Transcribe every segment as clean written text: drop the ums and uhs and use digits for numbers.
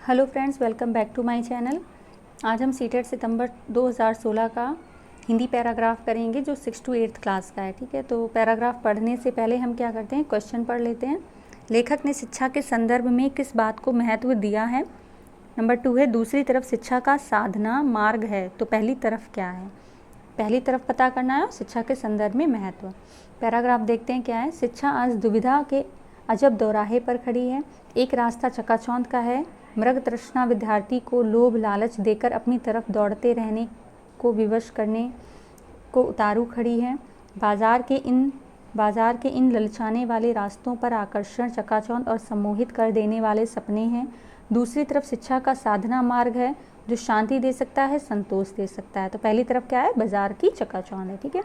Hello friends, welcome back to my channel. आज हम CTET सितंबर 2016 का हिंदी पैराग्राफ करेंगे जो 6 to 8th क्लास का है। ठीक है, तो पैराग्राफ पढ़ने से पहले हम क्या करते हैं, क्वेश्चन पढ़ लेते हैं। लेखक ने शिक्षा के संदर्भ में किस बात को महत्व दिया है। नंबर 2 है दूसरी तरफ शिक्षा का साधना मार्ग है, तो पहली तरफ क्या है, पहली तरफ पता करना है और शिक्षा के संदर्भ में महत्व। पैराग्राफ देखते हैं क्या है। शिक्षा आज दुविधा के अजब दोराहे पर खड़ी है। एक रास्ता चकाचौंध का है। मृग तृष्णा विद्यार्थी को लोभ लालच देकर अपनी तरफ दौड़ते रहने को विवश करने को उतारू खड़ी है। बाजार के इन ललचाने वाले रास्तों पर आकर्षण, चकाचौंध और सम्मोहित कर देने वाले सपने हैं। दूसरी तरफ शिक्षा का साधना मार्ग है जो शांति दे सकता है, संतोष दे सकता है। तो पहली तरफ क्या है, बाजार की चकाचौंध है। ठीक है,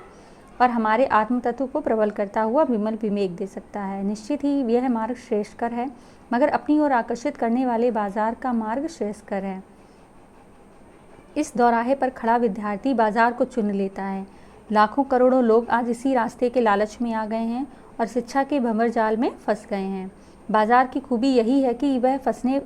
और हमारे आत्म तत्व को प्रबल करता हुआ विमल विवेक दे सकता है। निश्चित ही यह मार्ग श्रेष्ठकर है, मगर अपनी ओर आकर्षित करने वाले बाजार का मार्ग श्रेष्ठकर है। इस दौराहे पर खड़ा विद्यार्थी बाजार को चुन लेता है। लाखों करोड़ों लोग आज इसी रास्ते के लालच में आ गए हैं और शिक्षा के भंवर जाल में फंस गए हैं। बाजार की खूबी यही है कि वह फंसने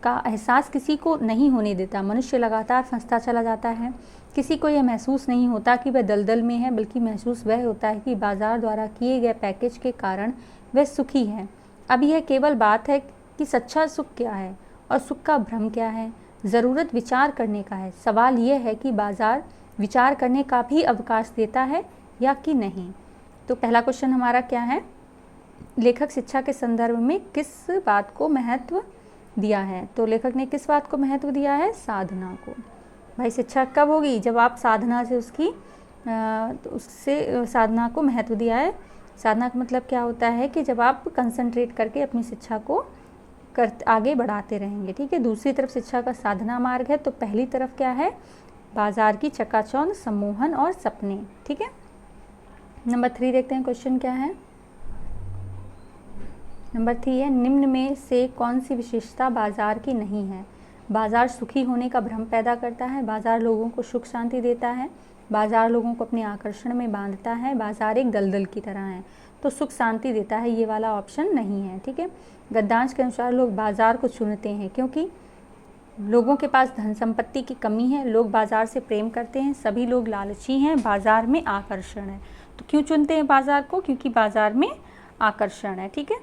का एहसास किसी को नहीं होने देता। मनुष्य लगातार फंसता चला जाता है। किसी को यह महसूस नहीं होता कि वह दलदल में है, बल्कि महसूस वह होता है कि बाजार द्वारा किए गए पैकेज के कारण वह सुखी है। अब यह केवल बात है कि सच्चा सुख क्या है और सुख का भ्रम क्या है। ज़रूरत विचार करने का है। सवाल यह है कि बाजार विचार करने का भी अवकाश देता है या कि नहीं। तो पहला क्वेश्चन हमारा क्या है, लेखक शिक्षा के संदर्भ में किस बात को महत्व दिया है। तो लेखक ने किस बात को महत्व दिया है, साधना को। भाई शिक्षा कब होगी, जब आप साधना से उससे साधना को महत्व दिया है। साधना का मतलब क्या होता है कि जब आप कंसंट्रेट करके अपनी शिक्षा को आगे बढ़ाते रहेंगे। ठीक है, दूसरी तरफ शिक्षा का साधना मार्ग है, तो पहली तरफ क्या है, बाजार की चकाचौंध, सम्मोहन और सपने। ठीक है, नंबर 3 देखते हैं क्वेश्चन क्या है। नंबर 3 है निम्न में से कौन सी विशेषता बाजार की नहीं है। बाजार सुखी होने का भ्रम पैदा करता है। बाजार लोगों को सुख शांति देता है। बाजार लोगों को अपने आकर्षण में बांधता है। बाजार एक दलदल की तरह है, तो सुख शांति देता है, ये वाला ऑप्शन नहीं है। ठीक है, गद्यांश के अनुसार लोग बाजार को चुनते हैं क्योंकि लोगों के पास धन संपत्ति की कमी है। लोग बाजार से प्रेम करते हैं। सभी लोग लालची हैं। बाजार में आकर्षण है। तो क्यों चुनते हैं बाजार को, क्योंकि बाजार में आकर्षण है। ठीक है,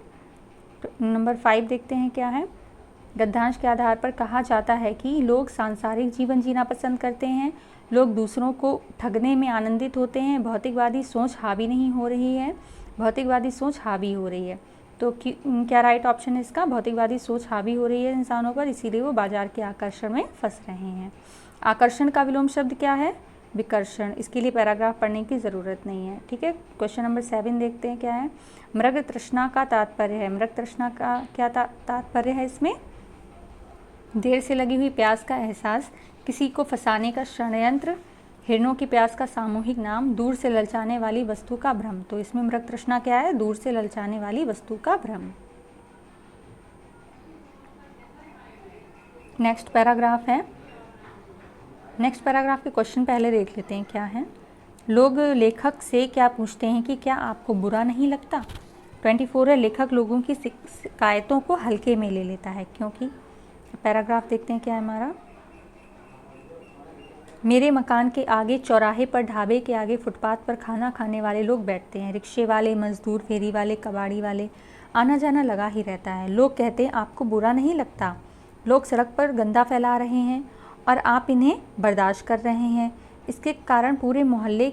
तो नंबर 5 देखते हैं क्या है। गद्यांश के आधार पर कहा जाता है कि लोग सांसारिक जीवन जीना पसंद करते हैं। लोग दूसरों को ठगने में आनंदित होते हैं। भौतिकवादी सोच हावी नहीं हो रही है, भौतिकवादी सोच हावी हो रही है। तो क्या राइट ऑप्शन है इसका, भौतिकवादी सोच हावी हो रही है इंसानों पर, इसीलिए वो बाजार के आकर्षण में फंस रहे हैं। आकर्षण का विलोम शब्द क्या है, विकर्षण। इसके लिए पैराग्राफ पढ़ने की ज़रूरत नहीं है। ठीक है, क्वेश्चन नंबर 7 देखते हैं क्या है। मृग तृष्णा का तात्पर्य है। मृग तृष्णा का क्या तात्पर्य है इसमें, देर से लगी हुई प्यास का एहसास, किसी को फंसाने का षड्यंत्र, हिरणों की प्यास का सामूहिक नाम, दूर से ललचाने वाली वस्तु का भ्रम। तो इसमें मृग तृष्णा क्या है, दूर से ललचाने वाली वस्तु का भ्रम। नेक्स्ट पैराग्राफ है। नेक्स्ट पैराग्राफ के क्वेश्चन पहले देख लेते हैं क्या है। लोग लेखक से क्या पूछते हैं कि क्या आपको बुरा नहीं लगता। 24 है लेखक लोगों की शिकायतों को हल्के में ले लेता है क्योंकि। पैराग्राफ देखते हैं क्या है हमारा। मेरे मकान के आगे चौराहे पर, ढाबे के आगे फुटपाथ पर खाना खाने वाले लोग बैठते हैं। रिक्शे वाले, मजदूर, फेरी वाले, कबाड़ी वाले, आना जाना लगा ही रहता है। लोग कहते हैं आपको बुरा नहीं लगता। लोग सड़क पर गंदा फैला रहे हैं और आप इन्हें बर्दाश्त कर रहे हैं। इसके कारण पूरे मोहल्ले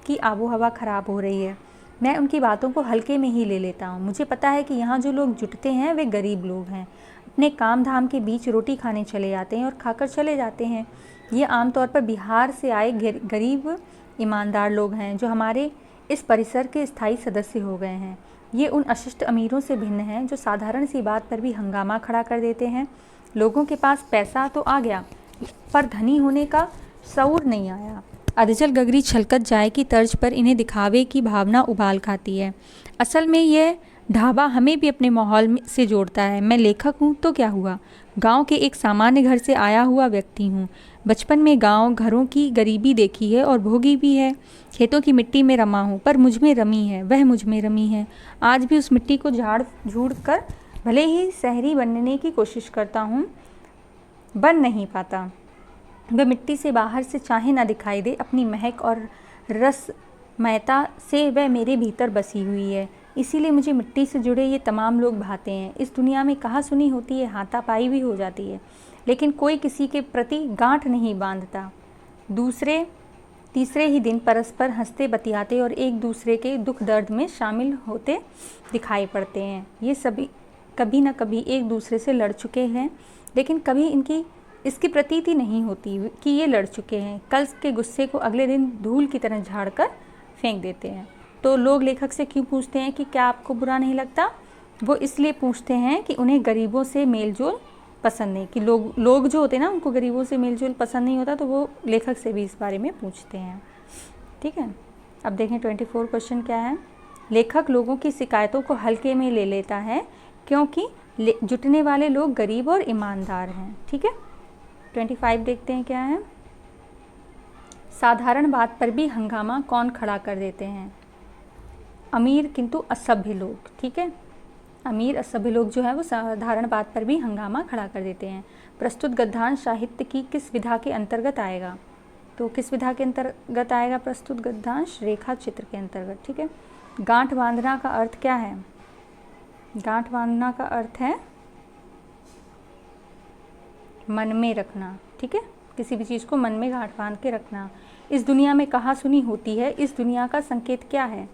की आबो हवा ख़राब हो रही है। मैं उनकी बातों को हल्के में ही ले लेता हूँ। मुझे पता है कि यहाँ जो लोग जुटते हैं वे गरीब लोग हैं। अपने काम धाम के बीच रोटी खाने चले जाते हैं और खाकर चले जाते हैं। ये आमतौर पर बिहार से आए गरीब ईमानदार लोग हैं जो हमारे इस परिसर के स्थायी सदस्य हो गए हैं। ये उन अशिष्ट अमीरों से भिन्न हैं जो साधारण सी बात पर भी हंगामा खड़ा कर देते हैं। लोगों के पास पैसा तो आ गया पर धनी होने का शऊर नहीं आया। अधजल गगरी छलकत जाए की तर्ज पर इन्हें दिखावे की भावना उबाल खाती है। असल में यह ढाबा हमें भी अपने माहौल से जोड़ता है। मैं लेखक हूँ तो क्या हुआ, गांव के एक सामान्य घर से आया हुआ व्यक्ति हूँ। बचपन में गांव घरों की गरीबी देखी है और भोगी भी है। खेतों की मिट्टी में रमा हूँ, पर मुझ में रमी है, वह मुझ में रमी है। आज भी उस मिट्टी को झाड़ झूड़ कर भले ही शहरी बनने की कोशिश करता हूँ, बन नहीं पाता। वह मिट्टी से बाहर से चाहे ना दिखाई दे, अपनी महक और रसमयता से वह मेरे भीतर बसी हुई है। इसीलिए मुझे मिट्टी से जुड़े ये तमाम लोग भाते हैं। इस दुनिया में कहा सुनी होती है, हाथापाई भी हो जाती है, लेकिन कोई किसी के प्रति गांठ नहीं बांधता। तीसरे ही दिन परस्पर हंसते बतियाते और एक दूसरे के दुख दर्द में शामिल होते दिखाई पड़ते हैं। ये सभी कभी न कभी एक दूसरे से लड़ चुके हैं, लेकिन कभी इसकी प्रतीति नहीं होती कि ये लड़ चुके हैं। कल के गुस्से को अगले दिन धूल की तरह झाड़ कर फेंक देते हैं। तो लोग लेखक से क्यों पूछते हैं कि क्या आपको बुरा नहीं लगता? वो इसलिए पूछते हैं कि उन्हें गरीबों से मेलजोल पसंद नहीं, कि लोग जो होते हैं ना, उनको गरीबों से मेलजोल पसंद नहीं होता, तो वो लेखक से भी इस बारे में पूछते हैं। ठीक है, अब देखें 24 क्वेश्चन क्या है। लेखक लोगों की शिकायतों को हल्के में ले लेता है क्योंकि जुटने वाले लोग गरीब और ईमानदार हैं। ठीक है, 25 देखते हैं क्या है। साधारण बात पर भी हंगामा कौन खड़ा कर देते हैं? अमीर किंतु असभ्य लोग। ठीक है, अमीर असभ्य लोग जो है वो साधारण बात पर भी हंगामा खड़ा कर देते हैं। प्रस्तुत गद्यांश साहित्य की किस विधा के अंतर्गत आएगा? तो किस विधा के अंतर्गत आएगा प्रस्तुत गद्यांश? रेखा चित्र के अंतर्गत। ठीक है, गांठ बांधना का अर्थ क्या है? गांठ बांधना का अर्थ है मन में रखना। ठीक है, किसी भी चीज़ को मन में गांठ बांध के रखना। इस दुनिया में कहा सुनी होती है, इस दुनिया का संकेत क्या है?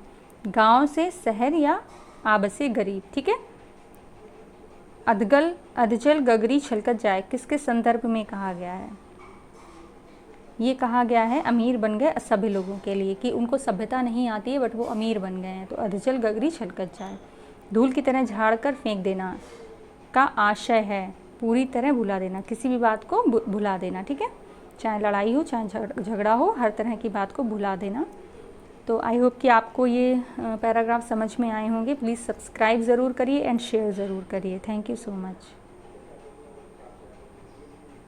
गांव से शहर या आब से गरीब। ठीक है, अधजल गगरी छलकत जाए किसके संदर्भ में कहा गया है? ये कहा गया है अमीर बन गए असभ्य लोगों के लिए, कि उनको सभ्यता नहीं आती है बट वो अमीर बन गए हैं। तो अधजल गगरी छलकत जाए, धूल की तरह झाड़ कर फेंक देना का आशय है पूरी तरह भुला देना, किसी भी बात को भुला देना। ठीक है, चाहे लड़ाई हो चाहे झगड़ा हो, हर तरह की बात को भुला देना। तो आई होप कि आपको ये पैराग्राफ समझ में आए होंगे। प्लीज़ सब्सक्राइब ज़रूर करिए एंड शेयर ज़रूर करिए। Thank you so much.